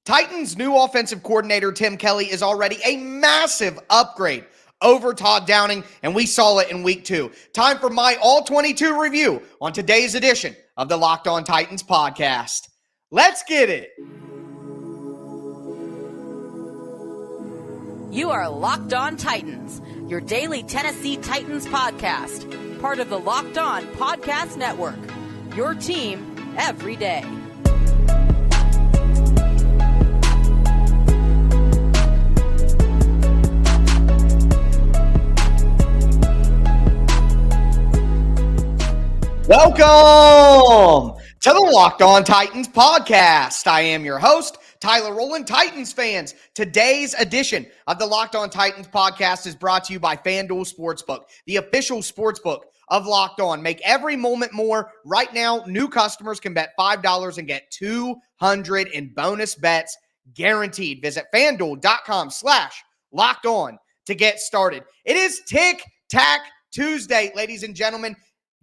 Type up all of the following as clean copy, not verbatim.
Titans' new offensive coordinator, Tim Kelly, is already a massive upgrade over Todd Downing, and we saw it in week 2. Time for my all-22 review on today's edition of the Locked On Titans podcast. Let's get it. You are Locked On Titans, your daily Tennessee Titans podcast, part of the Locked On Podcast Network, your team every day. Welcome to the Locked On Titans podcast. I am your host, Tyler Rowland. Titans fans, today's edition of the Locked On Titans podcast is brought to you by FanDuel Sportsbook, the official sportsbook of Locked On. Make every moment more. Right now, new customers can bet $5 and get $200 in bonus bets guaranteed. Visit FanDuel.com/Locked On to get started. It is Tic Tac Tuesday, ladies and gentlemen.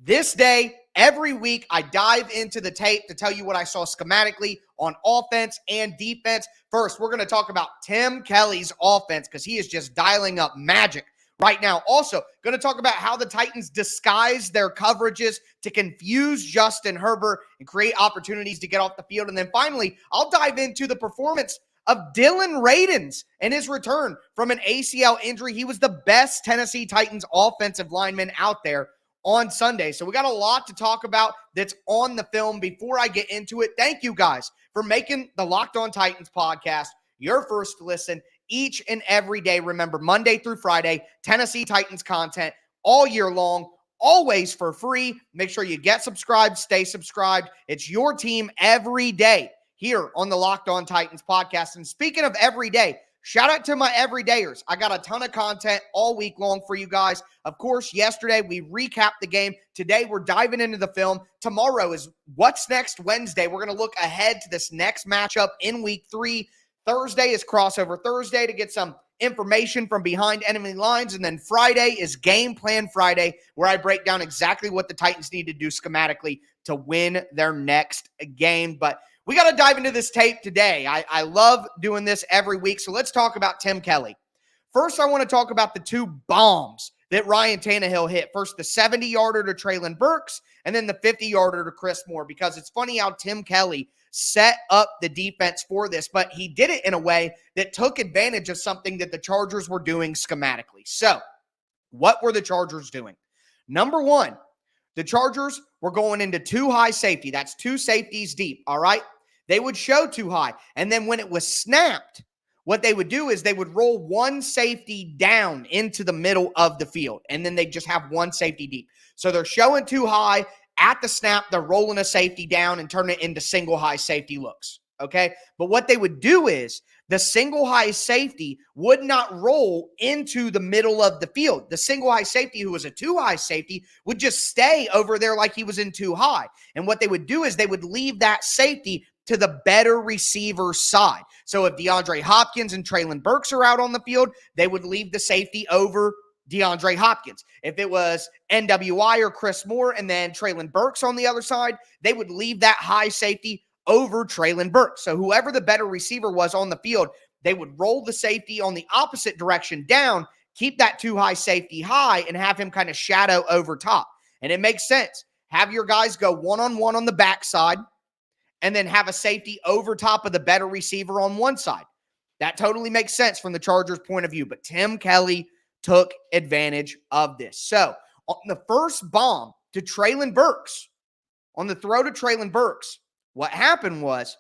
This day, every week, I dive into the tape to tell you what I saw schematically on offense and defense. First, we're going to talk about Tim Kelly's offense because he is just dialing up magic right now. Also, going to talk about how the Titans disguise their coverages to confuse Justin Herbert and create opportunities to get off the field. And then finally, I'll dive into the performance of Dillon Radunz and his return from an ACL injury. He was the best Tennessee Titans offensive lineman out there on Sunday. So we got a lot to talk about that's on the film. Before I get into it, thank you guys for making the Locked On Titans podcast your first listen each and every day. Remember, Monday through Friday, Tennessee Titans content all year long, always for free. Make sure you get subscribed, stay subscribed. It's your team every day here on the Locked On Titans podcast. And speaking of every day, shout out to my everydayers. I got a ton of content all week long for you guys. Of course, yesterday we recapped the game. Today we're diving into the film. Tomorrow is What's Next Wednesday. We're going to look ahead to this next matchup in week 3. Thursday is Crossover Thursday to get some information from behind enemy lines. And then Friday is Game Plan Friday, where I break down exactly what the Titans need to do schematically to win their next game. But we got to dive into this tape today. I love doing this every week. So let's talk about Tim Kelly. First, I want to talk about the two bombs that Ryan Tannehill hit. First, the 70-yarder to Treylon Burks, and then the 50-yarder to Chris Moore, because it's funny how Tim Kelly set up the defense for this, but he did it in a way that took advantage of something that the Chargers were doing schematically. So what were the Chargers doing? Number one, the Chargers were going into two high safety. That's two safeties deep, all right? They would show two high. And then when it was snapped, what they would do is they would roll one safety down into the middle of the field, and then they just have one safety deep. So they're showing two high. At the snap, they're rolling a safety down and turning it into single high safety looks, okay? But what they would do is the single high safety would not roll into the middle of the field. The single high safety, who was a two high safety, would just stay over there like he was in two high. And what they would do is they would leave that safety to the better receiver side. So if DeAndre Hopkins and Treylon Burks are out on the field, they would leave the safety over DeAndre Hopkins. If it was NWI or Chris Moore and then Treylon Burks on the other side, they would leave that high safety over Treylon Burks. So whoever the better receiver was on the field, they would roll the safety on the opposite direction down, keep that two high safety high, and have him kind of shadow over top. And it makes sense. Have your guys go one-on-one on the backside, and then have a safety over top of the better receiver on one side. That totally makes sense from the Chargers' point of view, but Tim Kelly took advantage of this. So on the first bomb to Treylon Burks, on the throw to Treylon Burks, what happened was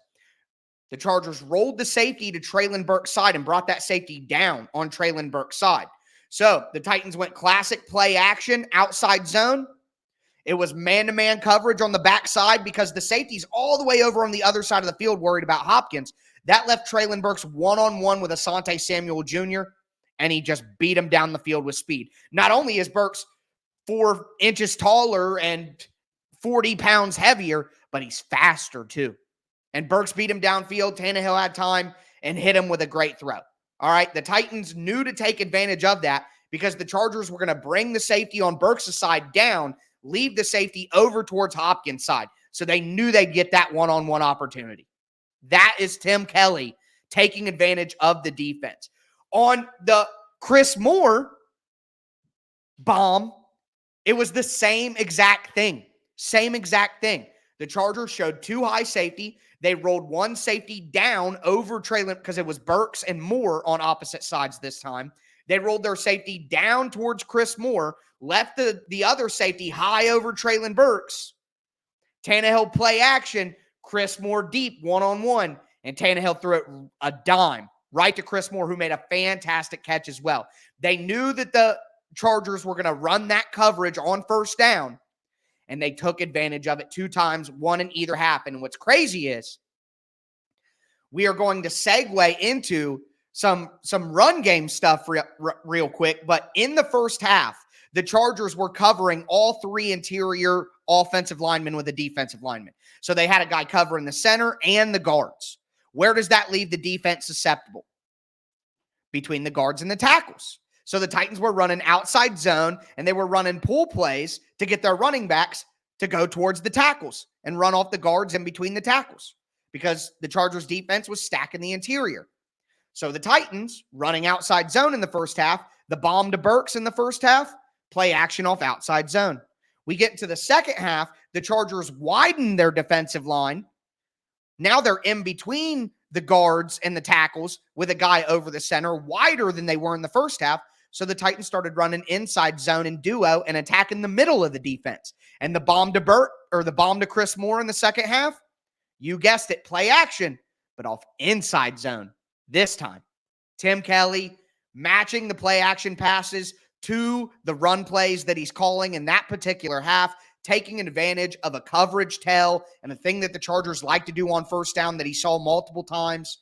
the Chargers rolled the safety to Treylon Burks' side and brought that safety down on Treylon Burks' side. So the Titans went classic play action, outside zone. It was man-to-man coverage on the backside because the safety's all the way over on the other side of the field worried about Hopkins. That left Treylon Burks one-on-one with Asante Samuel Jr., and he just beat him down the field with speed. Not only is Burks 4 inches taller and 40 pounds heavier, but he's faster too. And Burks beat him downfield. Tannehill had time and hit him with a great throw. All right, the Titans knew to take advantage of that because the Chargers were going to bring the safety on Burks' side down, leave the safety over towards Hopkins' side. So they knew they'd get that one-on-one opportunity. That is Tim Kelly taking advantage of the defense. On the Chris Moore bomb, it was the same exact thing. Same exact thing. The Chargers showed 2 high safety. They rolled 1 safety down over Traylon because it was Burks and Moore on opposite sides this time. They rolled their safety down towards Chris Moore, left the other safety high over Traylon Burks. Tannehill play action, Chris Moore deep, one-on-one, and Tannehill threw it a dime right to Chris Moore, who made a fantastic catch as well. They knew that the Chargers were going to run that coverage on first down, and they took advantage of it 2 times, 1 in either half. And what's crazy is we are going to segue into some run game stuff real quick. But in the first half, the Chargers were covering all 3 interior offensive linemen with a defensive lineman. So they had a guy covering the center and the guards. Where does that leave the defense susceptible? Between the guards and the tackles. So the Titans were running outside zone, and they were running pull plays to get their running backs to go towards the tackles and run off the guards in between the tackles because the Chargers defense was stacking the interior. So the Titans running outside zone in the first half, the bomb to Burks in the first half, play action off outside zone. We get into the second half, the Chargers widen their defensive line. Now they're in between the guards and the tackles with a guy over the center, wider than they were in the first half. So the Titans started running inside zone and duo and attacking the middle of the defense. And the bomb to Chris Moore in the second half, you guessed it, play action, but off inside zone this time. Tim Kelly matching the play action passes to the run plays that he's calling in that particular half, taking advantage of a coverage tell and a thing that the Chargers like to do on first down that he saw multiple times.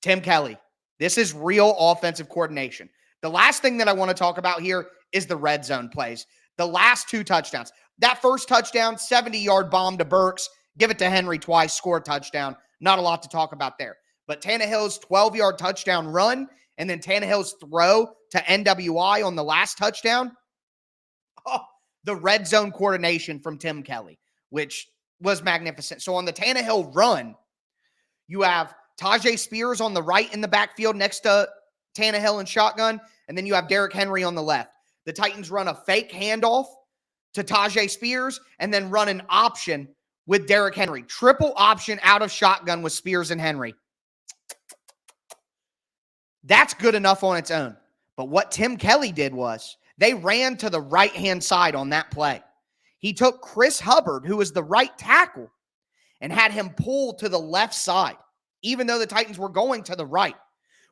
Tim Kelly, this is real offensive coordination. The last thing that I want to talk about here is the red zone plays. The last 2 touchdowns. That first touchdown, 70-yard bomb to Burks. Give it to Henry twice, score a touchdown. Not a lot to talk about there. But Tannehill's 12-yard touchdown run and then Tannehill's throw to NWI on the last touchdown. Oh, the red zone coordination from Tim Kelly, which was magnificent. So on the Tannehill run, you have Tajay Spears on the right in the backfield next to Tannehill and shotgun, and then you have Derrick Henry on the left. The Titans run a fake handoff to Tajay Spears and then run an option with Derrick Henry. Triple option out of shotgun with Spears and Henry. That's good enough on its own. But what Tim Kelly did was they ran to the right-hand side on that play. He took Chris Hubbard, who was the right tackle, and had him pull to the left side, even though the Titans were going to the right.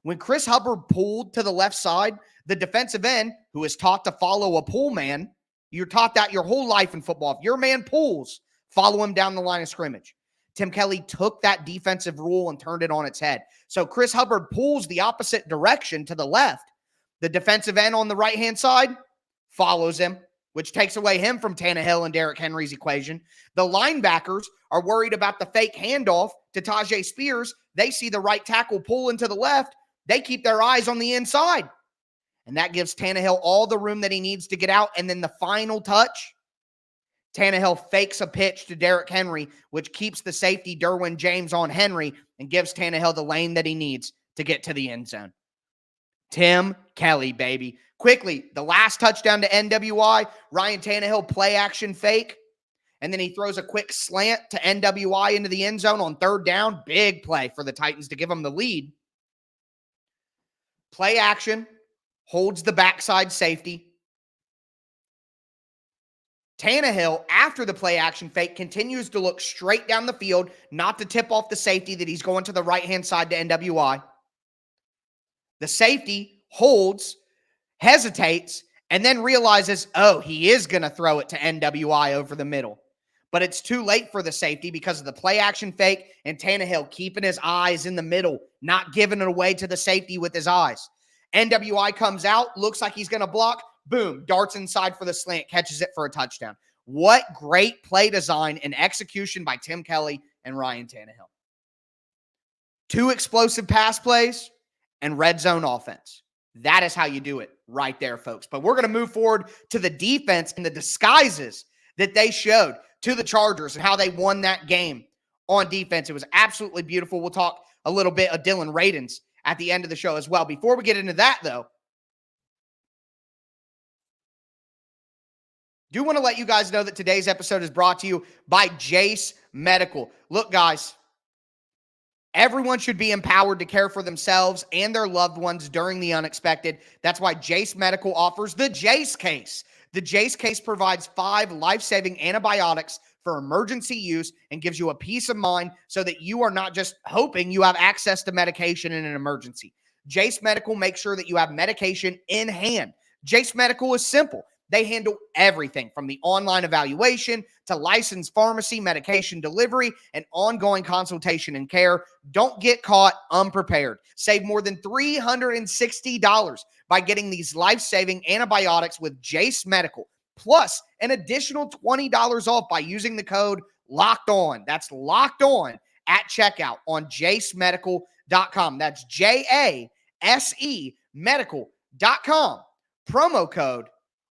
When Chris Hubbard pulled to the left side, the defensive end, who is taught to follow a pull man, you're taught that your whole life in football. If your man pulls, follow him down the line of scrimmage. Tim Kelly took that defensive rule and turned it on its head. So Chris Hubbard pulls the opposite direction to the left. The defensive end on the right-hand side follows him, which takes away him from Tannehill and Derrick Henry's equation. The linebackers are worried about the fake handoff to Tajay Spears. They see the right tackle pull into the left. They keep their eyes on the inside. And that gives Tannehill all the room that he needs to get out. And then the final touch, Tannehill fakes a pitch to Derrick Henry, which keeps the safety Derwin James on Henry and gives Tannehill the lane that he needs to get to the end zone. Tim Kelly, baby. Quickly, the last touchdown to NWI, Ryan Tannehill play action fake. And then he throws a quick slant to NWI into the end zone on third down. Big play for the Titans to give them the lead. Play action, holds the backside safety. Tannehill, after the play action fake, continues to look straight down the field, not to tip off the safety that he's going to the right-hand side to NWI. The safety holds, hesitates, and then realizes, oh, he is going to throw it to NWI over the middle. But it's too late for the safety because of the play action fake and Tannehill keeping his eyes in the middle, not giving it away to the safety with his eyes. NWI comes out, looks like he's going to block, boom, darts inside for the slant, catches it for a touchdown. What great play design and execution by Tim Kelly and Ryan Tannehill. 2 explosive pass plays and red zone offense. That is how you do it right there, folks. But we're going to move forward to the defense and the disguises that they showed to the Chargers and how they won that game on defense. It was absolutely beautiful. We'll talk a little bit of Dillon Radunz at the end of the show as well. Before we get into that, though, do want to let you guys know that today's episode is brought to you by Jase Medical. Look, guys, everyone should be empowered to care for themselves and their loved ones during the unexpected. That's why Jase Medical offers the Jase Case. The Jase Case provides 5 life-saving antibiotics for emergency use and gives you a peace of mind so that you are not just hoping you have access to medication in an emergency. Jase Medical makes sure that you have medication in hand. Jase Medical is simple. They handle everything from the online evaluation to licensed pharmacy, medication delivery, and ongoing consultation and care. Don't get caught unprepared. Save more than $360 by getting these life-saving antibiotics with Jase Medical, plus an additional $20 off by using the code LOCKEDON. That's locked on at checkout on jasemedical.com. That's JASE medical.com. Promo code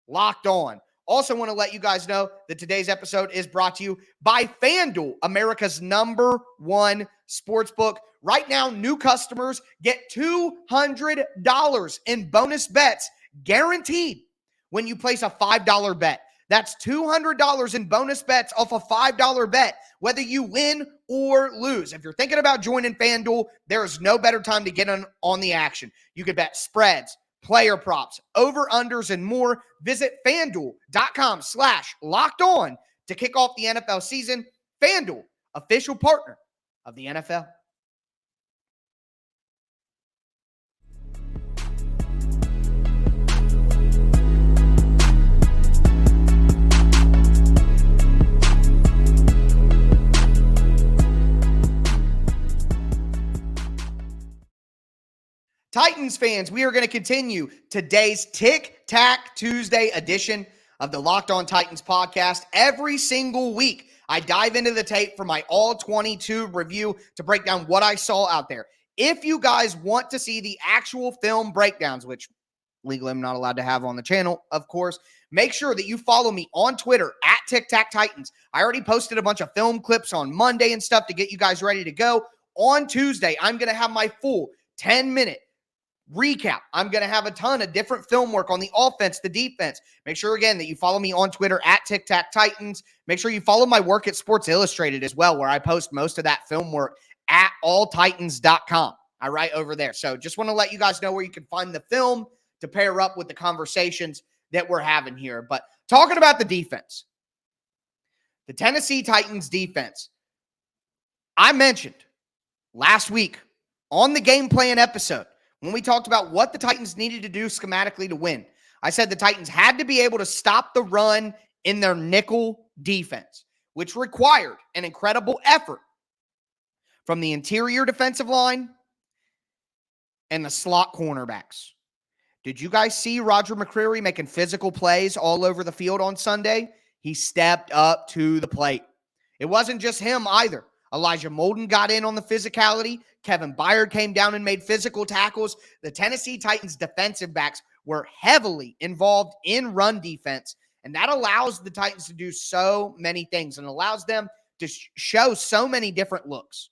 Locked On. Also want to let you guys know that today's episode is brought to you by FanDuel, America's #1 sportsbook. Right now, new customers get $200 in bonus bets guaranteed when you place a $5 bet. That's $200 in bonus bets off a $5 bet, whether you win or lose. If you're thinking about joining FanDuel, there is no better time to get on the action. You could bet spreads, player props, over-unders, and more. Visit FanDuel.com/LockedOn to kick off the NFL season. FanDuel, official partner of the NFL. Titans fans, we are going to continue today's Tic Tac Tuesday edition of the Locked On Titans podcast. Every single week, I dive into the tape for my all 22 review to break down what I saw out there. If you guys want to see the actual film breakdowns, which legally I'm not allowed to have on the channel, of course, make sure that you follow me on Twitter at Tic Tac Titans. I already posted a bunch of film clips on Monday and stuff to get you guys ready to go. On Tuesday, I'm going to have my full 10-minute recap. I'm going to have a ton of different film work on the offense, the defense. Make sure, again, that you follow me on Twitter at Tic Tac Titans. Make sure you follow my work at Sports Illustrated as well, where I post most of that film work at alltitans.com. I write over there. So just want to let you guys know where you can find the film to pair up with the conversations that we're having here. But talking about the defense, the Tennessee Titans defense, I mentioned last week on the game plan episode, when we talked about what the Titans needed to do schematically to win, I said the Titans had to be able to stop the run in their nickel defense, which required an incredible effort from the interior defensive line and the slot cornerbacks. Did you guys see Roger McCreary making physical plays all over the field on Sunday? He stepped up to the plate. It wasn't just him either. Elijah Molden got in on the physicality. Kevin Byard came down and made physical tackles. The Tennessee Titans defensive backs were heavily involved in run defense, and that allows the Titans to do so many things and allows them to show so many different looks.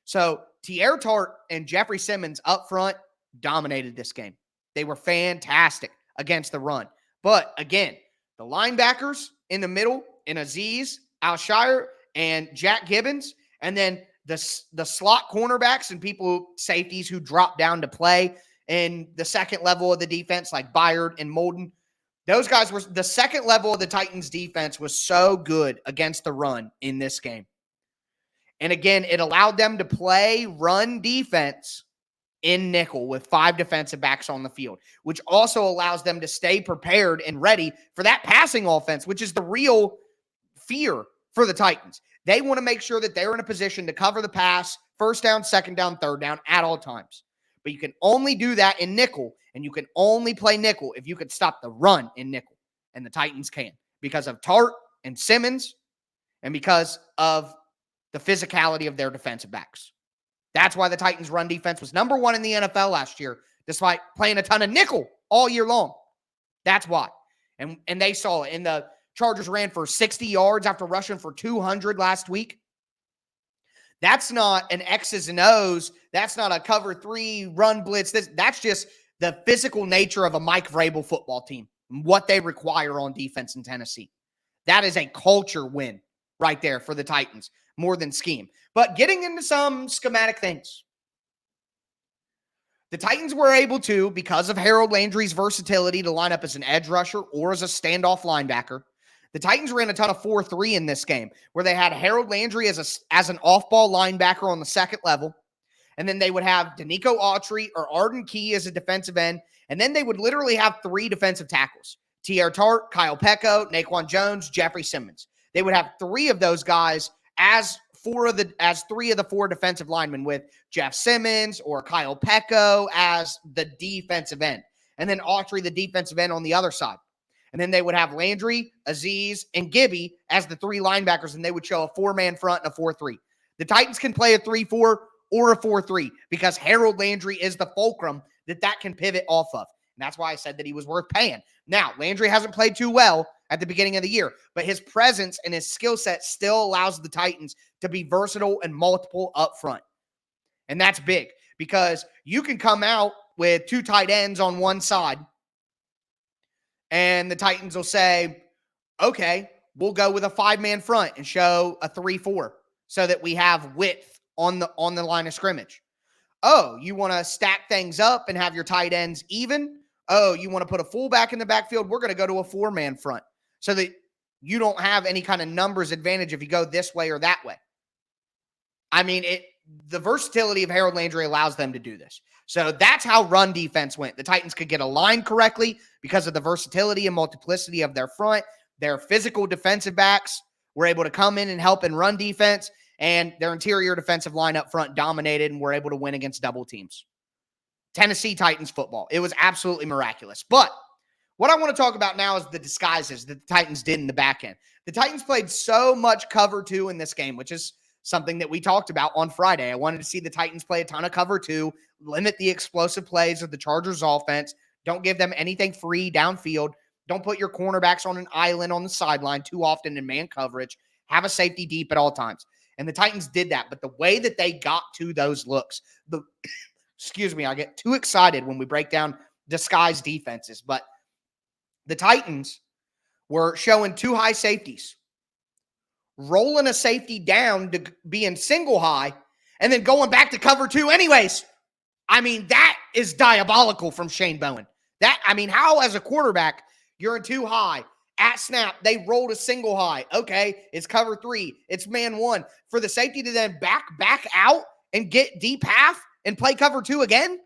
So Teair Tart and Jeffrey Simmons up front dominated this game. They were fantastic against the run. But again, the linebackers in the middle, in Azeez, Alshire, and Jack Gibbons, and then the slot cornerbacks and safeties who drop down to play in the second level of the defense, like Byard and Molden. Those guys were the second level of the Titans defense was so good against the run in this game. And again, it allowed them to play run defense in nickel with 5 defensive backs on the field, which also allows them to stay prepared and ready for that passing offense, which is the real fear for the Titans. They want to make sure that they're in a position to cover the pass, first down, second down, third down at all times. But you can only do that in nickel, and you can only play nickel if you can stop the run in nickel. And the Titans can because of Tart and Simmons and because of the physicality of their defensive backs. That's why the Titans' run defense was number 1 in the NFL last year, despite playing a ton of nickel all year long. That's why. And they saw it. And the Chargers ran for 60 yards after rushing for 200 last week. That's not an X's and O's. That's not a cover 3 run blitz. That's just the physical nature of a Mike Vrabel football team, what they require on defense in Tennessee. That is a culture win right there for the Titans, more than scheme. But getting into some schematic things. The Titans were able to, because of Harold Landry's versatility, to line up as an edge rusher or as a standoff linebacker. The Titans ran a ton of 4-3 in this game, where they had Harold Landry as an off-ball linebacker on the second level. And then they would have Danico Autry or Arden Key as a defensive end. And then they would literally have 3 defensive tackles: T.R. Tart, Kyle Pecco, Naquan Jones, Jeffrey Simmons. They would have 3 of those guys as 3 of the 4 defensive linemen, with Jeff Simmons or Kyle Pecco as the defensive end. And then Autry, the defensive end, on the other side. And then they would have Landry, Azeez, and Gibby as the 3 linebackers, and they would show a 4-man front and a 4-3. The Titans can play a 3-4 or a 4-3 because Harold Landry is the fulcrum that can pivot off of. And that's why I said that he was worth paying. Now, Landry hasn't played too well at the beginning of the year, but his presence and his skill set still allows the Titans to be versatile and multiple up front. And that's big because you can come out with 2 tight ends on one side, and the Titans will say, okay, we'll go with a 5-man front and show a 3-4 so that we have width on the line of scrimmage. Oh, you want to stack things up and have your tight ends even? Oh, you want to put a fullback in the backfield? We're going to go to a 4-man front so that you don't have any kind of numbers advantage if you go this way or that way. I mean, the versatility of Harold Landry allows them to do this. So that's how run defense went. The Titans could get aligned correctly because of the versatility and multiplicity of their front. Their physical defensive backs were able to come in and help in run defense, and their interior defensive line up front dominated and were able to win against double teams. Tennessee Titans football. It was absolutely miraculous. But what I want to talk about now is the disguises that the Titans did in the back end. The Titans played so much cover 2 in this game, which is something that we talked about on Friday. I wanted to see the Titans play a ton of cover 2, limit the explosive plays of the Chargers offense, don't give them anything free downfield, don't put your cornerbacks on an island on the sideline too often in man coverage, have a safety deep at all times. And the Titans did that, but the way that they got to those looks, excuse me, I get too excited when we break down disguise defenses, but the Titans were showing 2 high safeties, rolling a safety down to be in single high, and then going back to cover 2 anyways. I mean, that is diabolical from Shane Bowen. How as a quarterback, you're in 2 high. At snap, they rolled a single high. Okay, it's cover 3. It's man 1. For the safety to then back out and get deep half and play cover 2 again?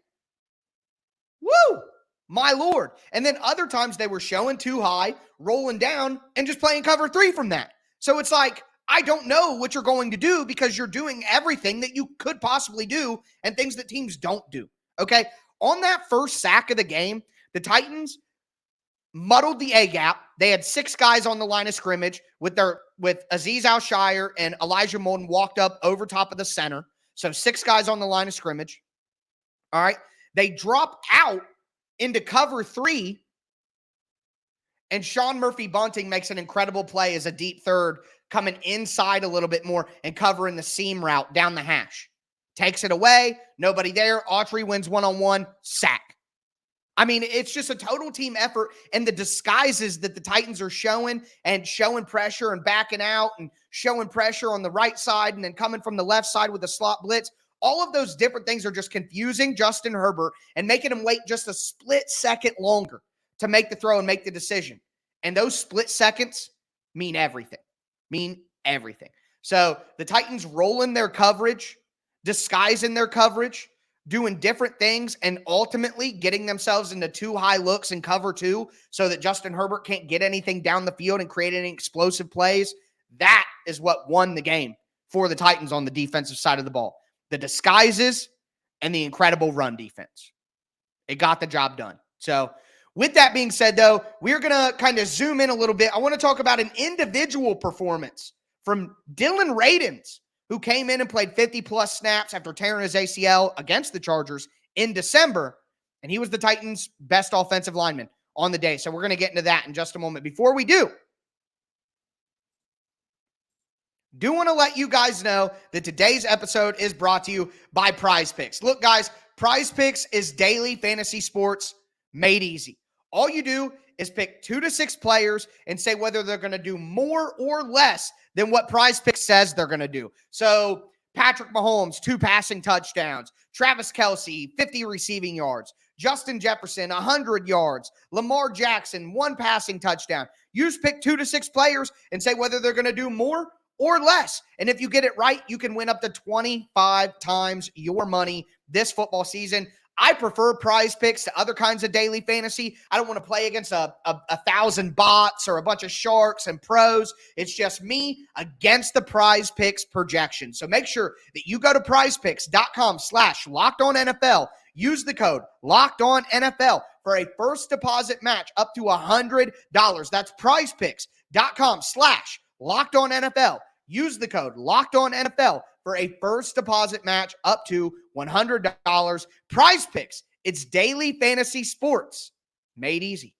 Woo! My Lord. And then other times they were showing 2 high, rolling down, and just playing cover 3 from that. So it's like, I don't know what you're going to do because you're doing everything that you could possibly do and things that teams don't do. Okay? On that first sack of the game, the Titans muddled the A-gap. They had 6 guys on the line of scrimmage with Azeez Al-Shire and Elijah Molden walked up over top of the center. So 6 guys on the line of scrimmage. All right? They drop out into cover 3, and Sean Murphy-Bunting makes an incredible play as a deep third, coming inside a little bit more and covering the seam route down the hash. Takes it away. Nobody there. Autry wins one-on-one. Sack. I mean, it's just a total team effort, and the disguises that the Titans are showing and showing pressure and backing out and showing pressure on the right side and then coming from the left side with the slot blitz. All of those different things are just confusing Justin Herbert and making him wait just a split second longer to make the throw and make the decision. And those split seconds mean everything. So the Titans rolling their coverage, disguising their coverage, doing different things, and ultimately getting themselves into 2 high looks in cover 2 so that Justin Herbert can't get anything down the field and create any explosive plays. That is what won the game for the Titans on the defensive side of the ball. The disguises and the incredible run defense. It got the job done. So with that being said, though, we're going to kind of zoom in a little bit. I want to talk about an individual performance from Dillon Radunz, who came in and played 50-plus snaps after tearing his ACL against the Chargers in December, and he was the Titans' best offensive lineman on the day. So we're going to get into that in just a moment. Before we do, do want to let you guys know that today's episode is brought to you by Prize Picks. Look, guys, Prize Picks is daily fantasy sports made easy. All you do is pick 2 to 6 players and say whether they're going to do more or less than what Prize Picks says they're going to do. So Patrick Mahomes, 2 passing touchdowns. Travis Kelce, 50 receiving yards. Justin Jefferson, 100 yards. Lamar Jackson, 1 passing touchdown. You just pick 2 to 6 players and say whether they're going to do more or less. And if you get it right, you can win up to 25 times your money this football season. I prefer Prize Picks to other kinds of daily fantasy. I don't want to play against a 1,000 bots or a bunch of sharks and pros. It's just me against the Prize Picks projection. So make sure that you go to prizepicks.com/LockedOnNFL. Use the code LockedOnNFL for a first deposit match up to $100. That's prizepicks.com/LockedOnNFL. Use the code LockedOnNFL for a first deposit match up to $100. Prize Picks, it's daily fantasy sports made easy.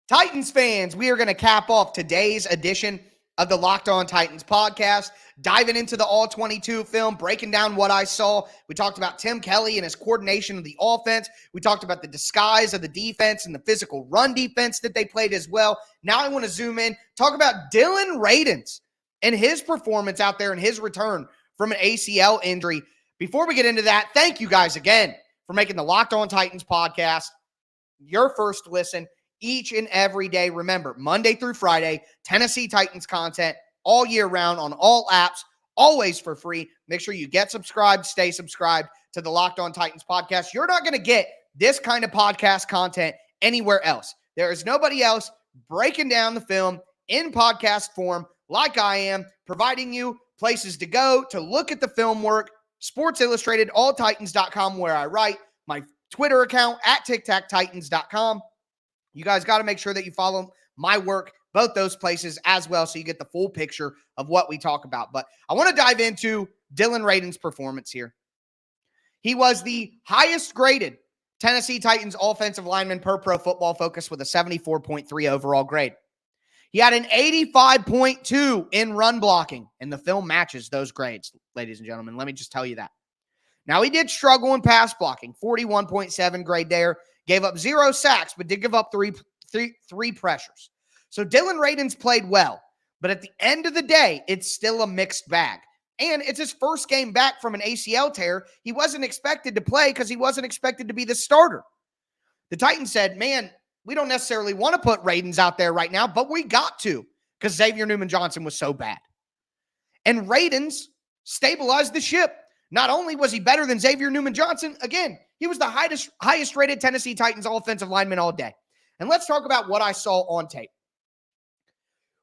Titans fans, we are going to cap off today's edition of the Locked On Titans podcast, diving into the All-22 film, breaking down what I saw. We talked about Tim Kelly and his coordination of the offense. We talked about the disguise of the defense and the physical run defense that they played as well. Now I want to zoom in, talk about Dillon Radunz and his performance out there and his return from an ACL injury. Before we get into that, thank you guys again for making the Locked On Titans podcast your first listen each and every day. Remember, Monday through Friday, Tennessee Titans content all year round on all apps, always for free. Make sure you get subscribed, stay subscribed to the Locked On Titans podcast. You're not going to get this kind of podcast content anywhere else. There is nobody else breaking down the film in podcast form like I am, providing you places to go to look at the film work. Sports Illustrated, alltitans.com, where I write, my Twitter account at TicTacTitans.com. You guys got to make sure that you follow my work, both those places as well, so you get the full picture of what we talk about. But I want to dive into Dillon Radunz's performance here. He was the highest graded Tennessee Titans offensive lineman per Pro Football Focus with a 74.3 overall grade. He had an 85.2 in run blocking, and the film matches those grades, ladies and gentlemen. Let me just tell you that. Now, he did struggle in pass blocking, 41.7 grade there. Gave up 0 sacks, but did give up three pressures. So Dillon Radunz played well, but at the end of the day, it's still a mixed bag. And it's his first game back from an ACL tear. He wasn't expected to play because he wasn't expected to be the starter. The Titans said, man, we don't necessarily want to put Radunz out there right now, but we got to because Xavier Newman-Johnson was so bad. And Radunz stabilized the ship. Not only was he better than Xavier Newman-Johnson, again, he was the highest rated Tennessee Titans offensive lineman all day. And let's talk about what I saw on tape.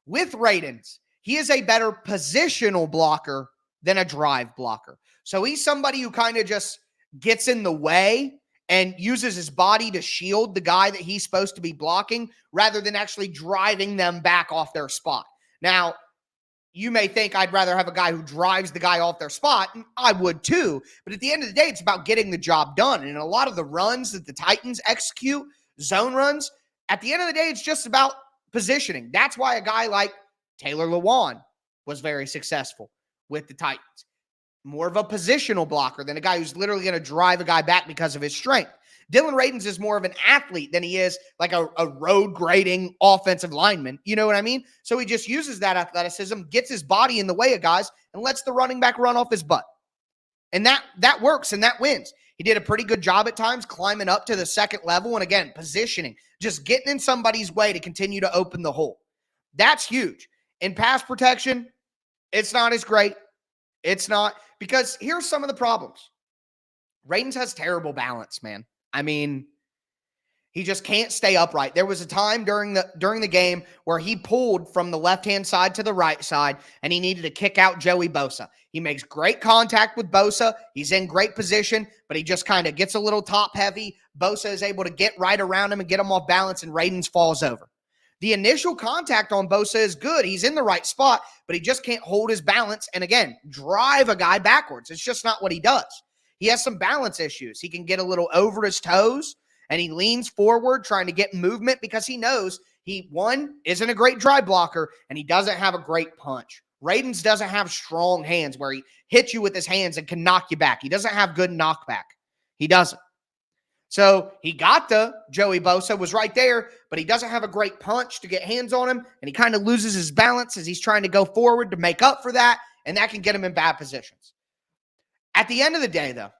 With Radunz, he is a better positional blocker than a drive blocker. So he's somebody who kind of just gets in the way and uses his body to shield the guy that he's supposed to be blocking rather than actually driving them back off their spot. Now, you may think I'd rather have a guy who drives the guy off their spot, and I would too. But at the end of the day, it's about getting the job done. And a lot of the runs that the Titans execute, zone runs, at the end of the day, it's just about positioning. That's why a guy like Taylor Lewan was very successful with the Titans. More of a positional blocker than a guy who's literally going to drive a guy back because of his strength. Dillon Radunz is more of an athlete than he is like a road grading offensive lineman. You know what I mean? So he just uses that athleticism, gets his body in the way of guys, and lets the running back run off his butt. And that works and that wins. He did a pretty good job at times climbing up to the second level. And again, positioning, just getting in somebody's way to continue to open the hole. That's huge. In pass protection, it's not as great. It's not, because here's some of the problems. Radunz has terrible balance, man. I mean, he just can't stay upright. There was a time during the game where he pulled from the left-hand side to the right side, and he needed to kick out Joey Bosa. He makes great contact with Bosa. He's in great position, but he just kind of gets a little top-heavy. Bosa is able to get right around him and get him off balance, and Radunz falls over. The initial contact on Bosa is good. He's in the right spot, but he just can't hold his balance and, again, drive a guy backwards. It's just not what he does. He has some balance issues. He can get a little over his toes, and he leans forward trying to get movement because he knows he, one, isn't a great drive blocker, and he doesn't have a great punch. Radunz doesn't have strong hands where he hits you with his hands and can knock you back. He doesn't have good knockback. He doesn't. So he got the Joey Bosa, was right there, but he doesn't have a great punch to get hands on him, and he kind of loses his balance as he's trying to go forward to make up for that, and that can get him in bad positions. At the end of the day, though,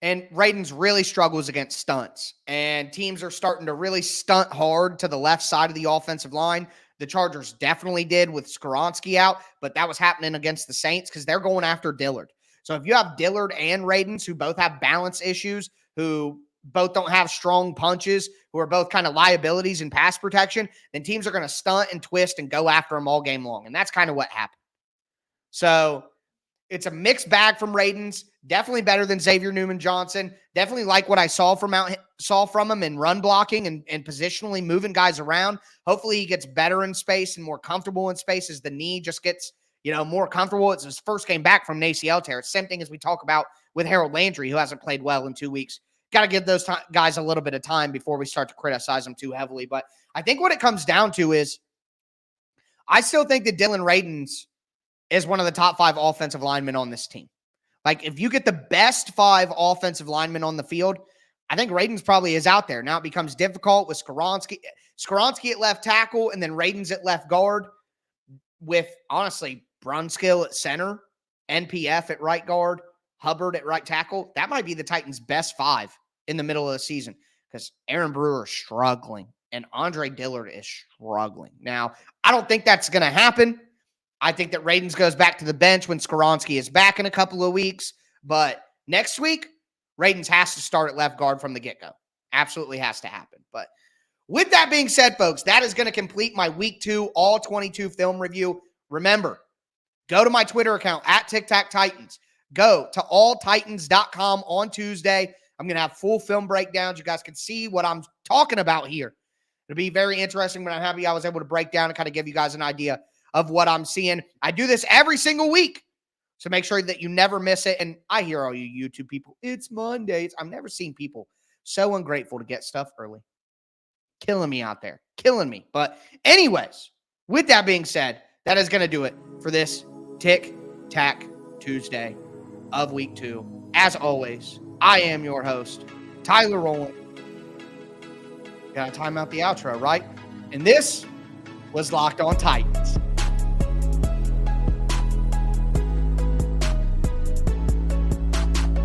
and Radunz really struggles against stunts, and teams are starting to really stunt hard to the left side of the offensive line. The Chargers definitely did with Skoronski out, but that was happening against the Saints because they're going after Dillard. So if you have Dillard and Radunz, who both have balance issues, who both don't have strong punches, who are both kind of liabilities in pass protection, then teams are going to stunt and twist and go after them all game long. And that's kind of what happened. So it's a mixed bag from Radunz. Definitely better than Xavier Newman-Johnson. Definitely like what I saw from him in run blocking and positionally moving guys around. Hopefully he gets better in space and more comfortable in space as the knee just gets more comfortable. It's his first game back from an ACL tear. It's the same thing as we talk about with Harold Landry, who hasn't played well in 2 weeks. Got to give those guys a little bit of time before we start to criticize them too heavily. But I think what it comes down to is I still think that Dillon Radunz is one of the top 5 offensive linemen on this team. Like, if you get the best 5 offensive linemen on the field, I think Radunz probably is out there. Now it becomes difficult with Skoronski at left tackle and then Radunz at left guard with, honestly, Brunskill at center, NPF at right guard, Hubbard at right tackle. That might be the Titans' best 5 in the middle of the season because Aaron Brewer is struggling and Andre Dillard is struggling. Now, I don't think that's going to happen. I think that Radunz goes back to the bench when Skoronski is back in a couple of weeks. But next week, Radunz has to start at left guard from the get-go. Absolutely has to happen. But with that being said, folks, that is going to complete my Week 2 All 22 film review. Remember, go to my Twitter account, at TicTacTitans. Go to alltitans.com on Tuesday. I'm going to have full film breakdowns. You guys can see what I'm talking about here. It'll be very interesting, but I'm happy I was able to break down and kind of give you guys an idea of what I'm seeing. I do this every single week, so make sure that you never miss it. And I hear all you YouTube people, it's Mondays. I've never seen people so ungrateful to get stuff early. Killing me out there. Killing me. But anyways, with that being said, that is going to do it for this Tic Tac Tuesday of Week 2. As always, I am your host, Tyler Rowland. Got to time out the outro, right? And this was Locked On Titans.